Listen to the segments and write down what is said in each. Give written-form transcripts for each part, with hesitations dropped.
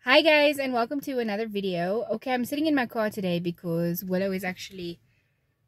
Hi guys, and welcome to another video. Okay, I'm sitting in my car today because Willow is actually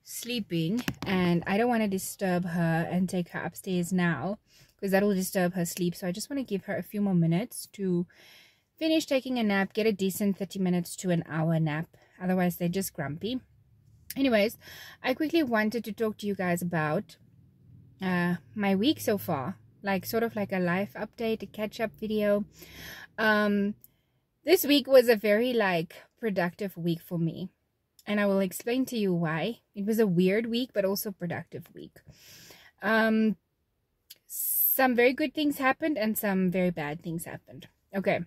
sleeping and I don't want to disturb her and take her upstairs now because that will disturb her sleep. So I just want to give her a few more minutes to finish taking a nap, get a decent 30 minutes to an hour nap. Otherwise they're just grumpy. Anyways, I quickly wanted to talk to you guys about my week so far, like sort of like a life update, a catch-up video. This week was a very productive week for me, and I will explain to you why. It was a weird week but also productive week. Some very good things happened and some very bad things happened. Okay,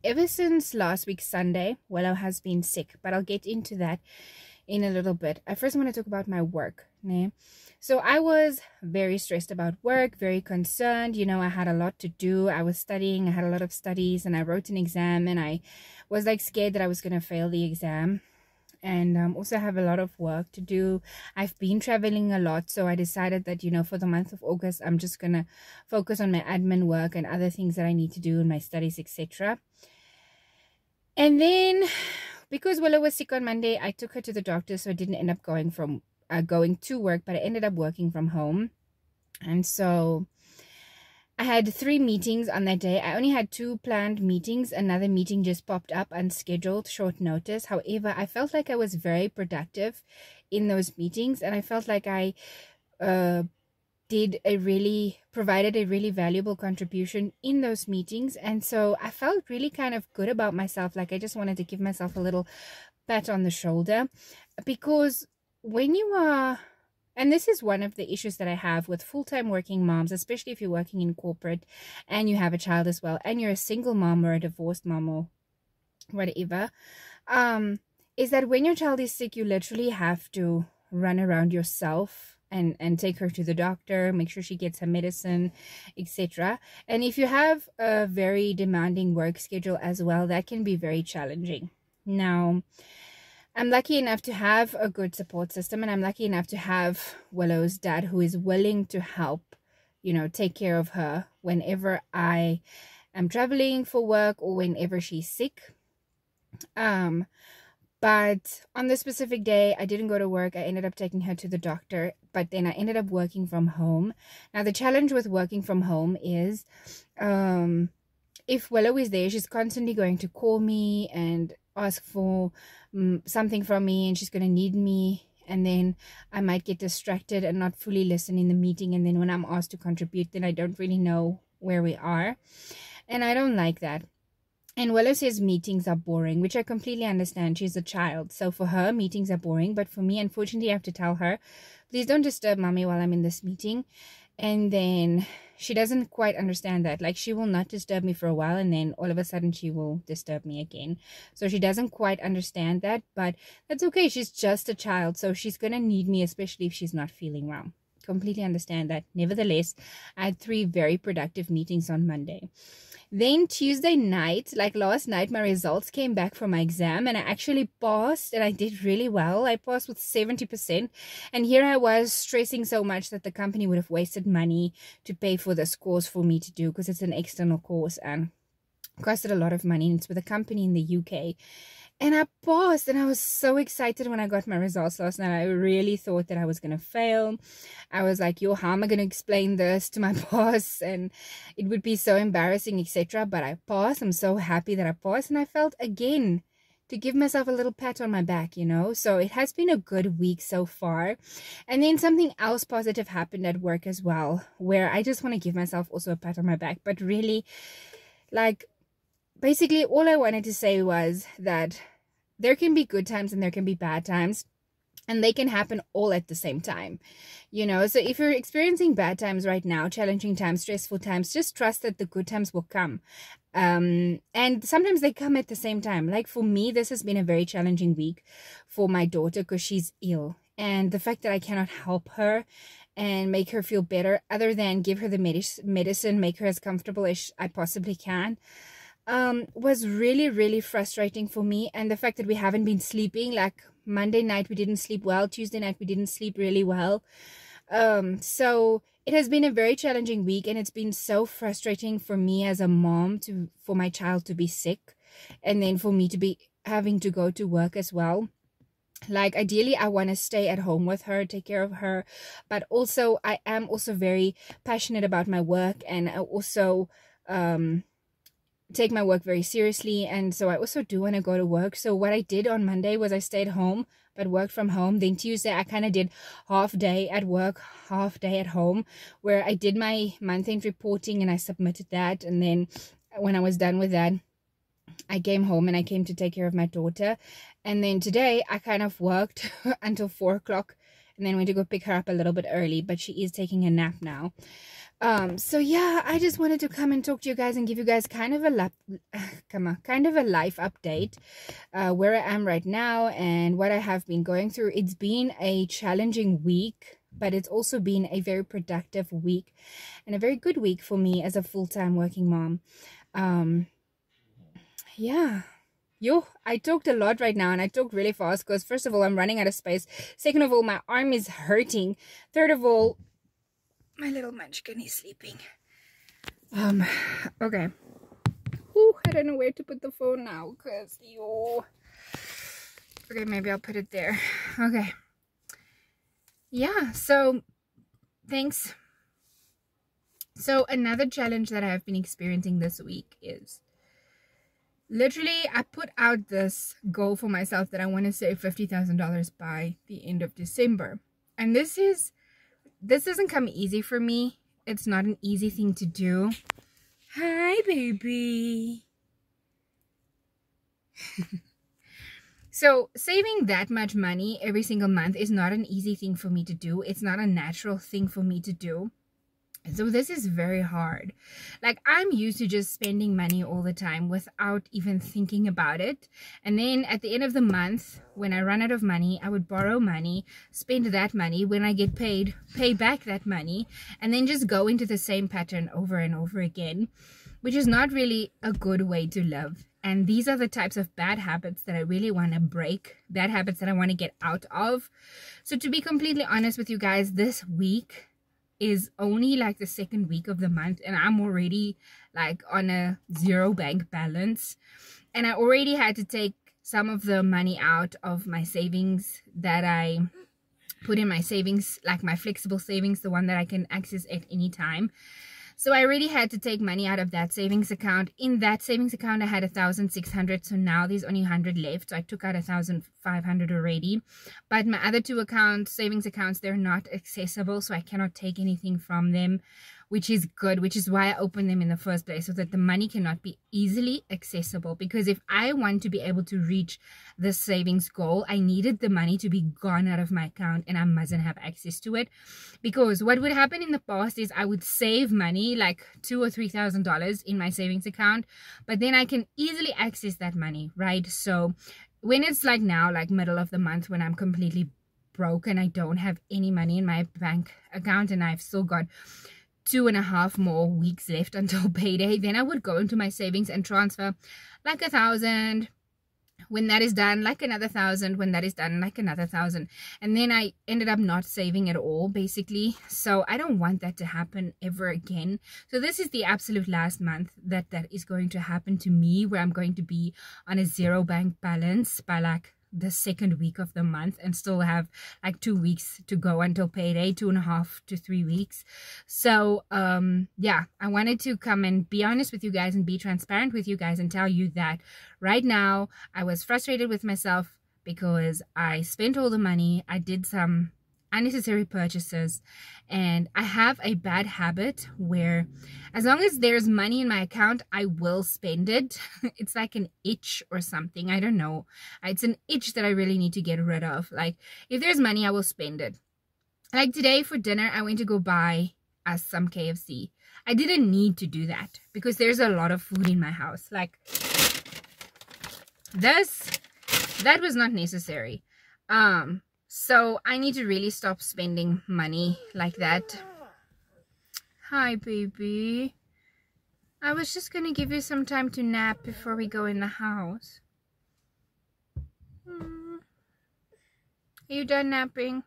ever since last week Sunday, Willow has been sick, but I'll get into that in a little bit. I first want to talk about my work. So I was very stressed about work, very concerned. You know, I had a lot to do. I was studying, I had a lot of studies, and I wrote an exam, and I was scared that I was going to fail the exam. And also have a lot of work to do. I've been traveling a lot, so I decided that, for the month of August, I'm just going to focus on my admin work and other things that I need to do in my studies, etc. And then, because Willow was sick on Monday, I took her to the doctor, so I didn't end up going to work, but I ended up working from home. And so I had 3 meetings on that day. I only had 2 planned meetings. Another meeting just popped up unscheduled, short notice. However, I felt like I was very productive in those meetings, and I felt like I provided a really valuable contribution in those meetings. And so I felt really kind of good about myself. Like I just wanted to give myself a little pat on the shoulder, because when you are, and this is one of the issues that I have with full-time working moms, especially if you're working in corporate and you have a child as well, and you're a single mom or a divorced mom or whatever, is that when your child is sick, you literally have to run around yourself and take her to the doctor, make sure she gets her medicine, etc. And if you have a very demanding work schedule as well, that can be very challenging. Now, I'm lucky enough to have a good support system, and I'm lucky enough to have Willow's dad who is willing to help, take care of her whenever I am traveling for work or whenever she's sick. But on this specific day, I didn't go to work. I ended up taking her to the doctor, but then I ended up working from home. Now, the challenge with working from home is, if Willow is there, she's constantly going to call me and ask for something from me, and she's going to need me, and then I might get distracted and not fully listen in the meeting, and then when I'm asked to contribute, then I don't really know where we are, and I don't like that. And Willow says meetings are boring, which I completely understand. She's a child, so for her, meetings are boring. But for me, unfortunately, I have to tell her, please don't disturb mommy while I'm in this meeting. And then she doesn't quite understand that. Like, she will not disturb me for a while, and then all of a sudden she will disturb me again. So she doesn't quite understand that, but that's okay. She's just a child, so she's going to need me, especially if she's not feeling well. Completely understand that. Nevertheless, I had 3 very productive meetings on Monday. Then Tuesday night, like last night, my results came back from my exam, and I actually passed, and I did really well. I passed with 70%, and here I was stressing so much that the company would have wasted money to pay for this course for me to do, because it's an external course and costed a lot of money, and it's with a company in the UK. And I passed, and I was so excited when I got my results last night. I really thought that I was going to fail. I was like, yo, how am I going to explain this to my boss? And it would be so embarrassing, etc. But I passed. I'm so happy that I passed. And I felt, again, to give myself a little pat on my back, So it has been a good week so far. And then something else positive happened at work as well, where I just want to give myself also a pat on my back. But really, basically, all I wanted to say was that there can be good times and there can be bad times, and they can happen all at the same time, So if you're experiencing bad times right now, challenging times, stressful times, just trust that the good times will come. And sometimes they come at the same time. Like for me, this has been a very challenging week for my daughter because she's ill. And the fact that I cannot help her and make her feel better other than give her the medicine, make her as comfortable as I possibly can, was really, really frustrating for me. And the fact that we haven't been sleeping, like Monday night we didn't sleep well, Tuesday night we didn't sleep really well. So it has been a very challenging week, and it's been so frustrating for me as a mom for my child to be sick. and then for me to be having to go to work as well. Like, ideally, I want to stay at home with her, take care of her, but also I am also very passionate about my work, and I also take my work very seriously, and so I also do want to go to work. So what I did on Monday was I stayed home but worked from home. Then Tuesday I kind of did half day at work, half day at home, where I did my month-end reporting and I submitted that. And then when I was done with that, I came home and I came to take care of my daughter. And then today I kind of worked until 4 o'clock and then went to go pick her up a little bit early, but she is taking a nap now. So yeah, I just wanted to come and talk to you guys and give you guys kind of a life update, where I am right now and what I have been going through. It's been a challenging week, but it's also been a very productive week and a very good week for me as a full-time working mom. Yeah. I talked a lot right now, and I talked really fast because first of all, I'm running out of space. Second of all, my arm is hurting. Third of all, my little munchkin is sleeping. Okay. Ooh, I don't know where to put the phone now because okay, maybe I'll put it there. Okay. Yeah, so thanks. So another challenge that I have been experiencing this week is literally I put out this goal for myself that I want to save $50,000 by the end of December. And this doesn't come easy for me. It's not an easy thing to do. Hi, baby. So saving that much money every single month is not an easy thing for me to do. It's not a natural thing for me to do. So this is very hard. Like, I'm used to just spending money all the time without even thinking about it. And then at the end of the month, when I run out of money, I would borrow money, spend that money. When I get paid, pay back that money, and then just go into the same pattern over and over again, which is not really a good way to live. And these are the types of bad habits that I really want to break, bad habits that I want to get out of. So to be completely honest with you guys, this week is only like the second week of the month, and I'm already like on a zero bank balance, and I already had to take some of the money out of my savings that I put in my savings, like my flexible savings, the one that I can access at any time. So I already had to take money out of that savings account. In that savings account, I had 1,600. So now there's only 100 left. So I took out 1,500 already. But my other two accounts, savings accounts, they're not accessible. So I cannot take anything from them, which is good, which is why I opened them in the first place, so that the money cannot be easily accessible. Because if I want to be able to reach the savings goal, I needed the money to be gone out of my account, and I mustn't have access to it. Because what would happen in the past is I would save money, like $2,000 or $3,000 in my savings account, but then I can easily access that money, right? So when it's like now, like middle of the month, when I'm completely broke and I don't have any money in my bank account, and I've still got 2.5 more weeks left until payday, then I would go into my savings and transfer like 1,000. When that is done, like another 1,000. When that is done, like another 1,000. And then I ended up not saving at all, basically. So I don't want that to happen ever again. So this is the absolute last month that is going to happen to me, where I'm going to be on a zero bank balance by like the second week of the month, and still have like 2 weeks to go until payday, 2.5 to 3 weeks. So yeah, I wanted to come and be honest with you guys and be transparent with you guys and tell you that right now I was frustrated with myself because I spent all the money. I did some unnecessary purchases, and I have a bad habit where as long as there's money in my account, I will spend it. It's like an itch or something, I don't know. It's an itch that I really need to get rid of. Like, if there's money, I will spend it. Like today for dinner, I went to go buy us some KFC. I didn't need to do that because there's a lot of food in my house. Like that was not necessary. So I need to really stop spending money like that. Hi, baby. I was just gonna give you some time to nap before we go in the house. Are you done napping?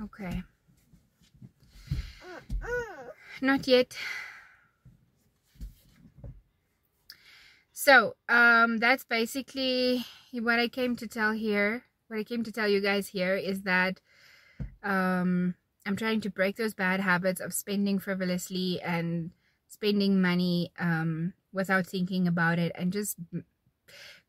Okay. Not yet. So that's basically what I came to tell here. What I came to tell you guys here is that I'm trying to break those bad habits of spending frivolously and spending money without thinking about it, and just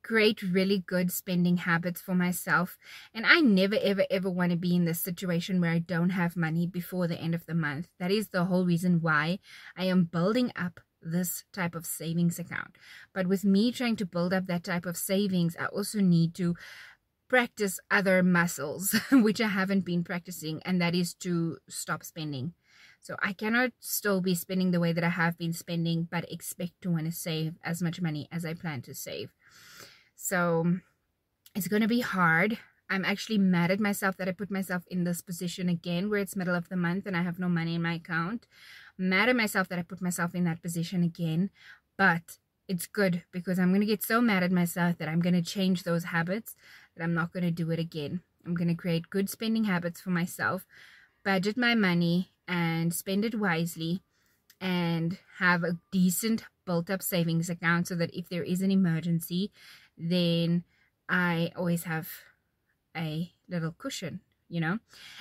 create really good spending habits for myself. And I never ever want to be in this situation where I don't have money before the end of the month. That is the whole reason why I am building up this type of savings account. But with me trying to build up that type of savings, I also need to practice other muscles which I haven't been practicing, and that is to stop spending. So I cannot still be spending the way that I have been spending, but expect to want to save as much money as I plan to save. So it's going to be hard. I'm actually mad at myself that I put myself in this position again, where it's middle of the month and I have no money in my account. Mad at myself that I put myself in that position again, but it's good because I'm going to get so mad at myself that I'm going to change those habits, that I'm not going to do it again. I'm going to create good spending habits for myself, budget my money and spend it wisely, and have a decent built-up savings account so that if there is an emergency, then I always have a little cushion, you know.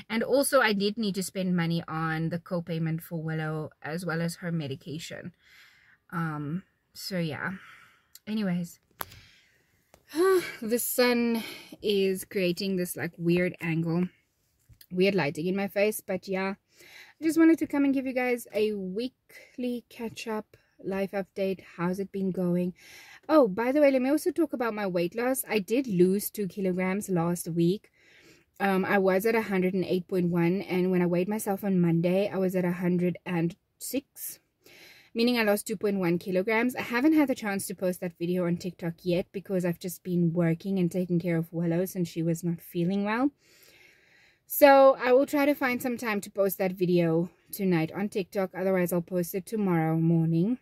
And also I did need to spend money on the co-payment for Willow as well as her medication. So yeah, anyways, the sun is creating this like weird angle, weird lighting in my face. But yeah, I just wanted to come and give you guys a weekly catch-up life update. How's it been going? Oh, by the way, let me also talk about my weight loss. I did lose 2 kilograms last week. I was at 108.1, and when I weighed myself on Monday, I was at 106, meaning I lost 2.1 kilograms. I haven't had the chance to post that video on TikTok yet because I've just been working and taking care of Willow since she was not feeling well. So I will try to find some time to post that video tonight on TikTok. Otherwise, I'll post it tomorrow morning.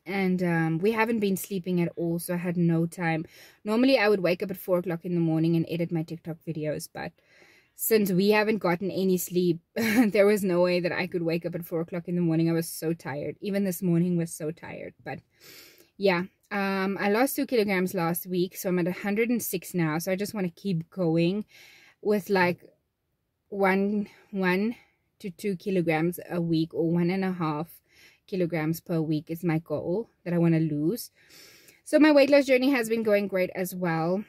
And we haven't been sleeping at all, so I had no time. Normally, I would wake up at 4 o'clock in the morning and edit my TikTok videos, but since we haven't gotten any sleep, there was no way that I could wake up at 4 o'clock in the morning. I was so tired. Even this morning was so tired. But yeah, I lost 2 kilograms last week, so I'm at 106 now. So I just want to keep going with like 1 to 2 kilograms a week, or 1.5 kilograms per week is my goal that I want to lose. So my weight loss journey has been going great as well.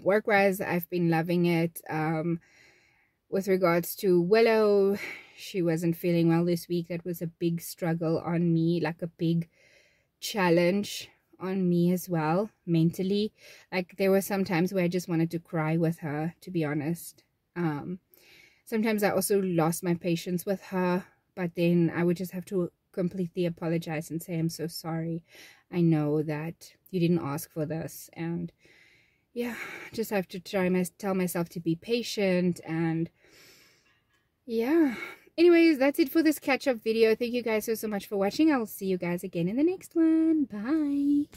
Work-wise, I've been loving it. With regards to Willow, she wasn't feeling well this week. That was a big struggle on me, like a big challenge on me as well, mentally. Like there were some times where I just wanted to cry with her, to be honest. Sometimes I also lost my patience with her, but then I would just have to completely apologize and say, I'm so sorry. I know that you didn't ask for this. And yeah, just have to tell myself to be patient. And yeah, anyways, that's it for this catch-up video. Thank you guys so much for watching. I'll see you guys again in the next one. Bye.